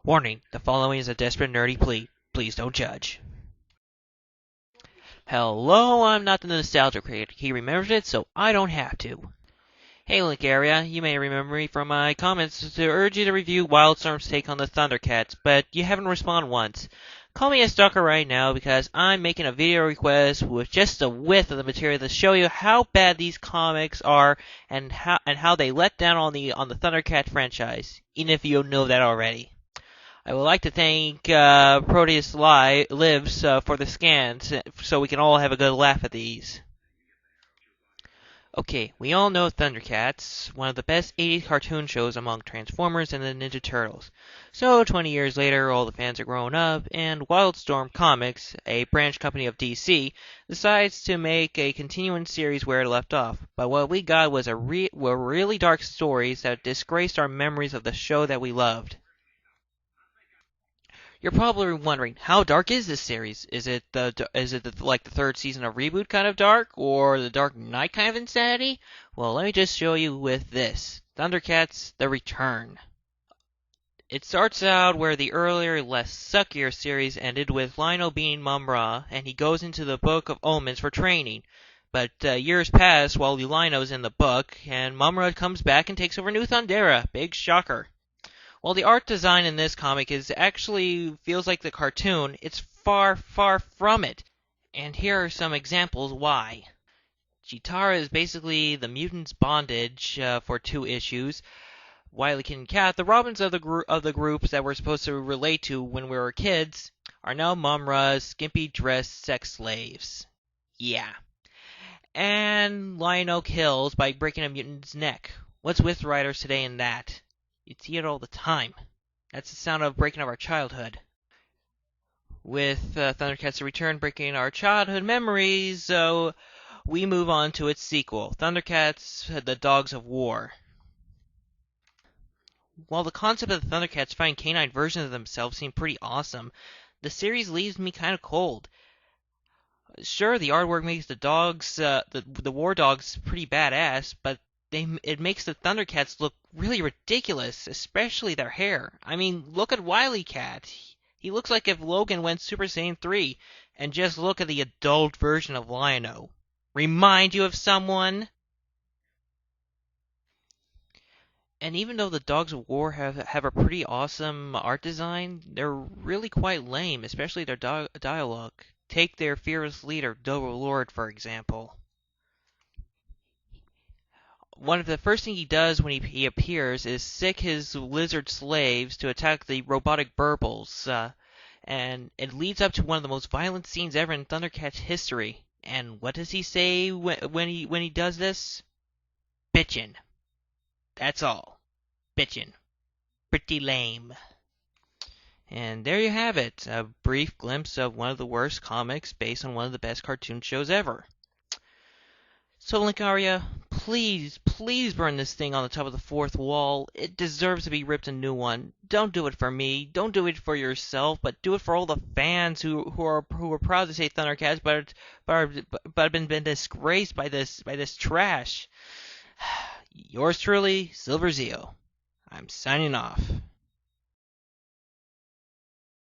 Warning, the following is a desperate nerdy plea. Please don't judge. Hello, I'm not the nostalgia critic. He remembers it, so I don't have to. Hey, Linkara, you may remember me from my comments to urge you to review Wildstorm's take on the Thundercats, but you haven't responded once. Call me a stalker right now because I'm making a video request with just the width of the material to show you how bad these comics are and how they let down on the Thundercat franchise, even if you know that already. I would like to thank Proteus Lives for the scans, so we can all have a good laugh at these. Okay, we all know Thundercats, one of the best 80s cartoon shows among Transformers and the Ninja Turtles. So, 20 years later, all the fans are grown up, and Wildstorm Comics, a branch company of DC, decides to make a continuing series where it left off. But what we got was were really dark stories that disgraced our memories of the show that we loved. You're probably wondering, how dark is this series? Is it like the third season of Reboot kind of dark, or the Dark Knight kind of insanity? Well, let me just show you with this. Thundercats: The Return. It starts out where the earlier, less suckier series ended with Lion-O being Mum-Ra, and he goes into the Book of Omens for training. But years pass while Lion-O's in the book, and Mum-Ra comes back and takes over New Thundera. Big shocker. While the art design in this comic actually feels like the cartoon, it's far, far from it. And here are some examples why. Cheetara is basically the mutant's bondage for 2 issues. Wily Kid and Cat, the Robins of the groups that we're supposed to relate to when we were kids, are now Mum-Ra's skimpy-dressed sex slaves. Yeah. And Lion-O kills by breaking a mutant's neck. What's with writers today in that? You see it all the time. That's the sound of breaking up our childhood. With Thundercats: The Return breaking our childhood memories, we move on to its sequel, Thundercats: The Dogs of War. While the concept of the Thundercats fighting canine versions of themselves seemed pretty awesome, the series leaves me kind of cold. Sure, the artwork makes the dogs, the war dogs, pretty badass, but it makes the Thundercats look really ridiculous, especially their hair. I mean, look at Wily Cat. He looks like if Logan went Super Saiyan 3, and just look at the adult version of Lion-O. Remind you of someone? And even though the Dogs of War have a pretty awesome art design, they're really quite lame, especially their dialogue. Take their fearless leader, Double Lord, for example. One of the first things he does when he appears is sick his lizard slaves to attack the robotic burbles, and it leads up to one of the most violent scenes ever in Thundercats history. And what does he say when he does this? Bitchin'. That's all. Bitchin'. Pretty lame. And there you have it, a brief glimpse of one of the worst comics based on one of the best cartoon shows ever. So, Linkara, please burn this thing on the top of the 4th wall. It deserves to be ripped a new one. Don't do it for me. Don't do it for yourself, but do it for all the fans who are proud to say Thundercats, but have been disgraced by this trash. Yours truly, Silver Zeo. I'm signing off.